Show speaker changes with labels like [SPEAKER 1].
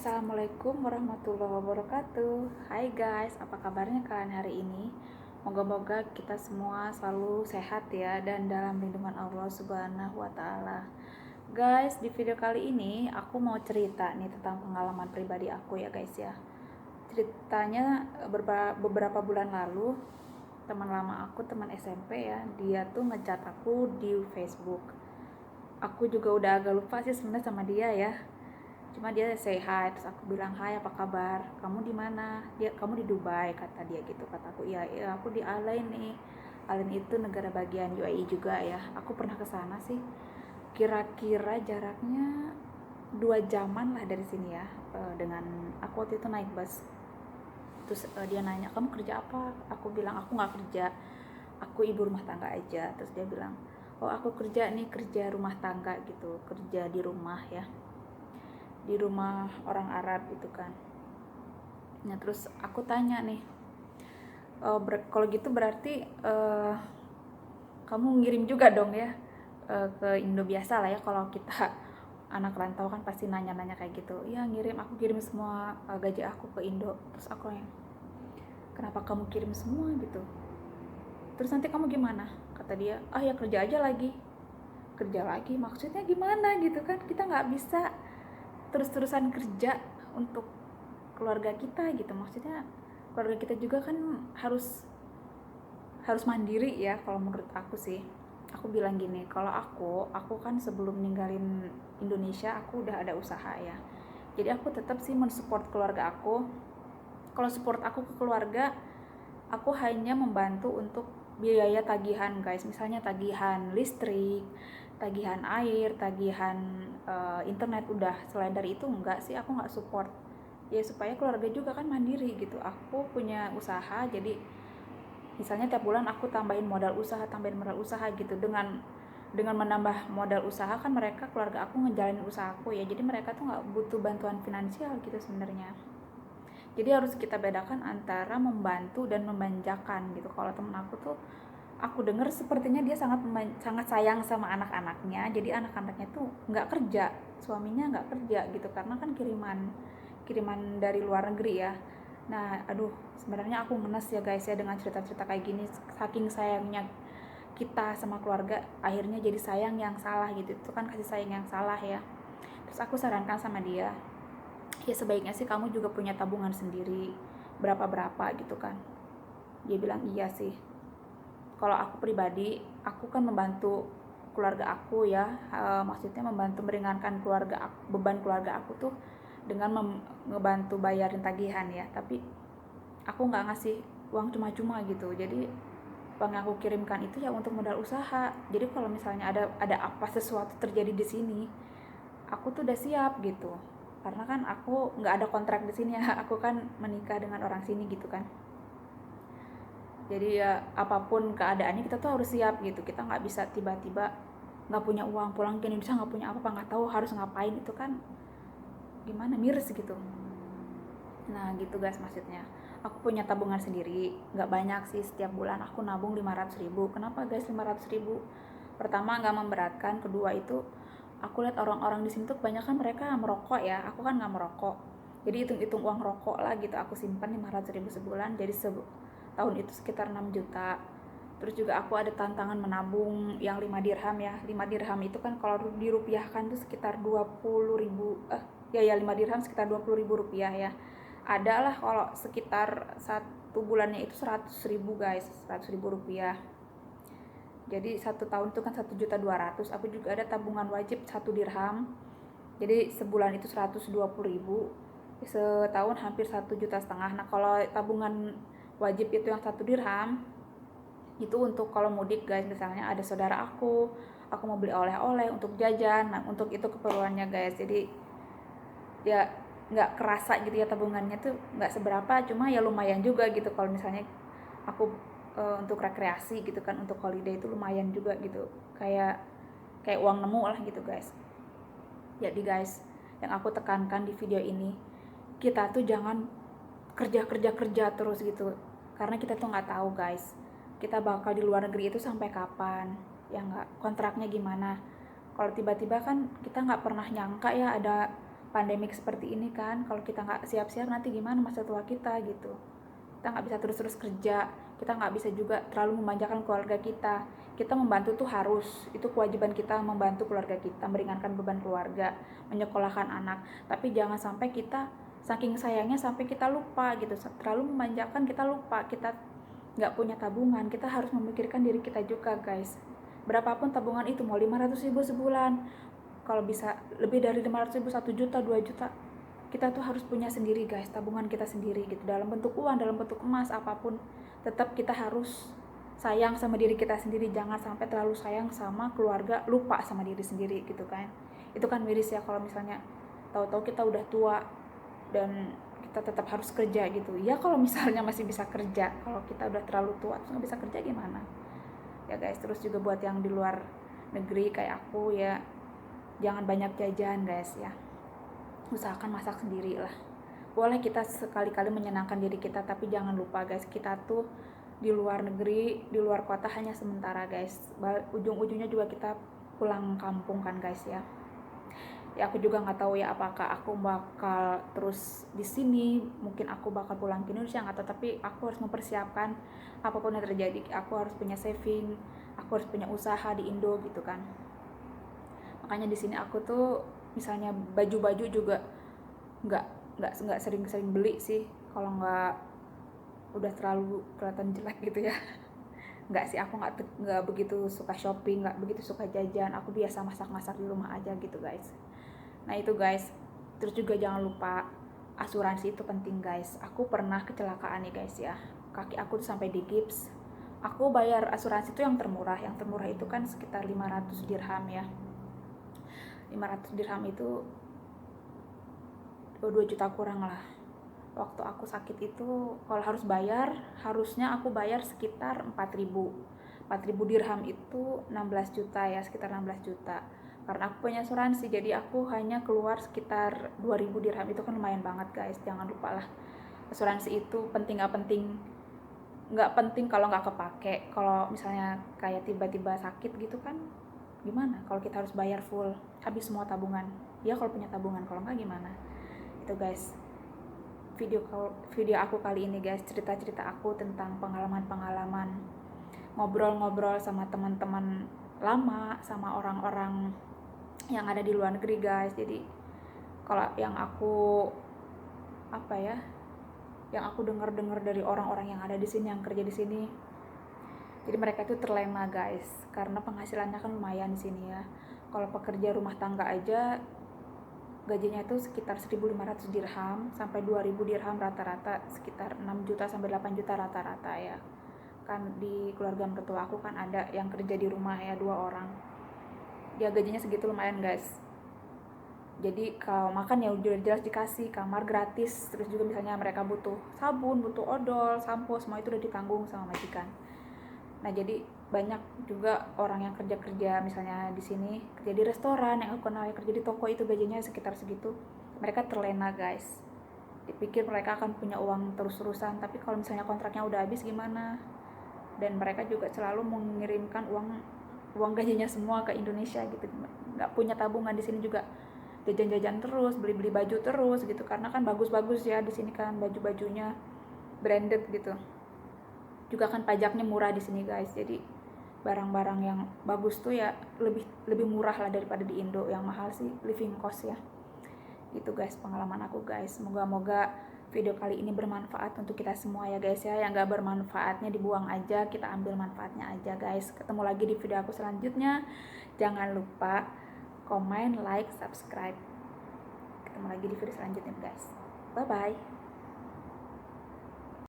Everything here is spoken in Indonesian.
[SPEAKER 1] Assalamualaikum warahmatullahi wabarakatuh. Hai guys, apa kabarnya kalian hari ini? Moga-moga kita semua selalu sehat ya dan dalam lindungan Allah Subhanahu wa taala. Guys, di video kali ini aku mau cerita nih tentang pengalaman pribadi aku ya guys ya. Ceritanya beberapa bulan lalu teman lama aku, teman SMP ya, dia tuh ngechat aku di Facebook. Aku juga udah agak lupa sih sebenarnya sama dia ya, cuma dia say hi, terus aku bilang hai apa kabar, kamu di mana, kamu di Dubai kata dia gitu. Kata aku iya, aku di Alain nih. Alain itu negara bagian UAE juga ya, aku pernah ke sana sih, kira-kira jaraknya 2 jaman lah dari sini ya. Dengan aku waktu itu naik bus. Terus dia nanya kamu kerja apa, aku bilang aku nggak kerja, aku ibu rumah tangga aja. Terus dia bilang oh aku kerja nih, kerja rumah tangga gitu, kerja di rumah ya, di rumah orang Arab gitu kan. Nah terus aku tanya nih, kalau gitu berarti kamu ngirim juga dong ya ke Indo. Biasa lah ya kalau kita anak rantau kan pasti nanya-nanya kayak gitu. Iya ngirim, aku kirim semua gaji aku ke Indo. Terus aku yang kenapa kamu kirim semua gitu, terus nanti kamu gimana? Kata dia ya kerja aja lagi. Kerja lagi maksudnya gimana gitu kan, kita nggak bisa terus-terusan kerja untuk keluarga kita gitu. Maksudnya keluarga kita juga kan harus mandiri ya kalau menurut aku sih. Aku bilang gini, kalau aku kan sebelum ninggalin Indonesia aku udah ada usaha ya, jadi aku tetap sih mensupport keluarga aku. Kalau support aku ke keluarga, aku hanya membantu untuk biaya tagihan guys, misalnya tagihan listrik, tagihan air, tagihan internet, udah. Selain dari itu enggak sih, aku nggak support ya, supaya keluarga juga kan mandiri gitu. Aku punya usaha, jadi misalnya tiap bulan aku tambahin modal usaha gitu. Dengan menambah modal usaha kan mereka, keluarga aku ngejalanin usahaku ya, jadi mereka tuh nggak butuh bantuan finansial gitu sebenarnya. Jadi harus kita bedakan antara membantu dan memanjakan gitu. Kalau temen aku tuh, aku dengar sepertinya dia sangat sayang sama anak-anaknya, jadi anak-anaknya tuh nggak kerja, suaminya nggak kerja gitu, karena kan kiriman dari luar negeri ya. Nah aduh, sebenarnya aku ngenes ya guys ya dengan cerita-cerita kayak gini. Saking sayangnya kita sama keluarga, akhirnya jadi sayang yang salah gitu. Itu kan kasih sayang yang salah ya. Terus aku sarankan sama dia, ya sebaiknya sih kamu juga punya tabungan sendiri berapa-berapa gitu kan. Dia bilang iya sih. Kalau aku pribadi, aku kan membantu keluarga aku ya, maksudnya membantu meringankan beban keluarga aku tuh dengan ngebantu bayarin tagihan ya. Tapi aku nggak ngasih uang cuma-cuma gitu. Jadi uang yang aku kirimkan itu ya untuk modal usaha. Jadi kalau misalnya ada apa sesuatu terjadi di sini, aku tuh udah siap gitu. Karena kan aku nggak ada kontrak di sini ya, aku kan menikah dengan orang sini gitu kan. Jadi ya apapun keadaannya kita tuh harus siap gitu. Kita nggak bisa tiba-tiba nggak punya uang, pulang ke Indonesia nggak punya apa-apa, nggak tahu harus ngapain, itu kan gimana, miris gitu. Nah gitu guys, maksudnya aku punya tabungan sendiri, nggak banyak sih, setiap bulan aku nabung 500.000. Kenapa guys 500.000? Pertama nggak memberatkan, kedua itu aku lihat orang-orang di sini tuh kebanyakan mereka merokok ya, aku kan nggak merokok, jadi hitung-hitung uang rokok lah gitu. Aku simpan 500.000 sebulan, jadi tahun itu sekitar 6 juta. Terus juga aku ada tantangan menabung yang 5 dirham ya. 5 dirham itu kan kalau dirupiahkan tuh sekitar 20.000, ya 5 dirham sekitar 20.000 rupiah ya. Ada lah kalau sekitar satu bulannya itu 100.000 guys, 100.000 rupiah. Jadi 1 tahun itu kan 1.200.000. Aku juga ada tabungan wajib 1 dirham, jadi sebulan itu 120.000, setahun hampir 1,5 juta. Nah kalau tabungan wajib itu yang 1 dirham itu untuk kalau mudik guys, misalnya ada saudara aku mau beli oleh-oleh untuk jajan, nah untuk itu keperluannya guys. Jadi ya nggak kerasa gitu ya, tabungannya tuh nggak seberapa, cuma ya lumayan juga gitu. Kalau misalnya aku untuk rekreasi gitu kan, untuk holiday itu lumayan juga gitu, kayak uang nemu lah gitu guys. Jadi guys, yang aku tekankan di video ini, kita tuh jangan kerja terus gitu, karena kita tuh nggak tahu guys, kita bakal di luar negeri itu sampai kapan ya, nggak kontraknya gimana. Kalau tiba-tiba kan kita nggak pernah nyangka ya ada pandemik seperti ini kan. Kalau kita nggak siap-siap nanti gimana masa tua kita gitu. Kita nggak bisa terus-terus kerja, kita nggak bisa juga terlalu memanjakan keluarga kita. Kita membantu tuh harus, itu kewajiban kita membantu keluarga kita, meringankan beban keluarga, menyekolahkan anak. Tapi jangan sampai kita saking sayangnya sampai kita lupa gitu, terlalu memanjakan kita lupa, kita nggak punya tabungan. Kita harus memikirkan diri kita juga guys. Berapapun tabungan itu, mau 500.000 sebulan, kalau bisa lebih dari 500.000, 1 juta, 2 juta, kita tuh harus punya sendiri guys, tabungan kita sendiri gitu, dalam bentuk uang, dalam bentuk emas, apapun. Tetap kita harus sayang sama diri kita sendiri, jangan sampai terlalu sayang sama keluarga, lupa sama diri sendiri gitu kan. Itu kan miris ya kalau misalnya tahu-tahu kita udah tua dan kita tetap harus kerja gitu ya. Kalau misalnya masih bisa kerja, kalau kita udah terlalu tua terus nggak bisa kerja gimana ya guys. Terus juga buat yang di luar negeri kayak aku ya, jangan banyak jajan guys ya, usahakan masak sendiri lah. Boleh kita sekali-kali menyenangkan diri kita, tapi jangan lupa guys, kita tuh di luar negeri, di luar kota hanya sementara guys. Ujung-ujungnya juga kita pulang kampung kan guys ya. Ya aku juga nggak tahu ya apakah aku bakal terus di sini, mungkin aku bakal pulang ke Indonesia nggak tahu, tapi aku harus mempersiapkan apapun yang terjadi. Aku harus punya saving, aku harus punya usaha di Indo gitu kan. Makanya di sini aku tuh misalnya baju-baju juga nggak sering-sering beli sih, kalau nggak udah terlalu kelihatan jelek gitu ya. Nggak sih, aku nggak begitu suka shopping, nggak begitu suka jajan. Aku biasa masak-masak di rumah aja gitu guys. Nah itu guys. Terus juga jangan lupa asuransi itu penting guys. Aku pernah kecelakaan nih guys ya, kaki aku tuh sampai digips. Aku bayar asuransi itu yang termurah itu kan sekitar 500 dirham ya. 500 dirham itu 2 juta kurang lah. Waktu aku sakit itu kalau harus bayar, harusnya aku bayar sekitar 4.000 dirham, itu 16 juta ya, sekitar 16 juta. Karena aku punya asuransi, jadi aku hanya keluar sekitar 2.000 dirham. Itu kan lumayan banget guys. Jangan lupa lah, asuransi itu penting. Nggak penting kalau nggak kepake. Kalau misalnya kayak tiba-tiba sakit gitu kan, gimana kalau kita harus bayar full, habis semua tabungan ya, kalau punya tabungan. Kalau nggak gimana. Itu guys video aku kali ini guys, cerita-cerita aku tentang pengalaman-pengalaman, ngobrol-ngobrol sama teman-teman lama, sama orang-orang yang ada di luar negeri guys. Jadi kalau yang aku dengar dari orang-orang yang ada di sini, yang kerja di sini, jadi mereka itu terlena guys, karena penghasilannya kan lumayan di sini ya. Kalau pekerja rumah tangga aja gajinya itu sekitar 1.500 dirham sampai 2.000 dirham rata-rata, sekitar 6 juta sampai 8 juta rata-rata ya. Kan di keluarga mertua aku kan ada yang kerja di rumah ya, 2 orang. Ya gajinya segitu lumayan guys. Jadi kalau makan ya udah jelas dikasih, kamar gratis, terus juga misalnya mereka butuh sabun, butuh odol, sampo, semua itu udah ditanggung sama majikan. Nah jadi banyak juga orang yang kerja misalnya di sini, kerja di restoran, yang aku kenal kerja di toko, itu gajinya sekitar segitu. Mereka terlena guys, dipikir mereka akan punya uang terus-terusan, tapi kalau misalnya kontraknya udah habis gimana. Dan mereka juga selalu mengirimkan uang gajinya semua ke Indonesia gitu, nggak punya tabungan. Di sini juga jajan-jajan terus, beli-beli baju terus gitu, karena kan bagus-bagus ya di sini kan, baju-bajunya branded gitu. Juga kan pajaknya murah di sini guys, jadi barang-barang yang bagus tuh ya lebih murah lah daripada di Indo. Yang mahal sih living cost ya. Itu guys pengalaman aku guys. Moga-moga video kali ini bermanfaat untuk kita semua ya guys ya. Yang gak bermanfaatnya dibuang aja, kita ambil manfaatnya aja guys. Ketemu lagi di video aku selanjutnya. Jangan lupa komen, like, subscribe. Ketemu lagi di video selanjutnya guys. Bye bye.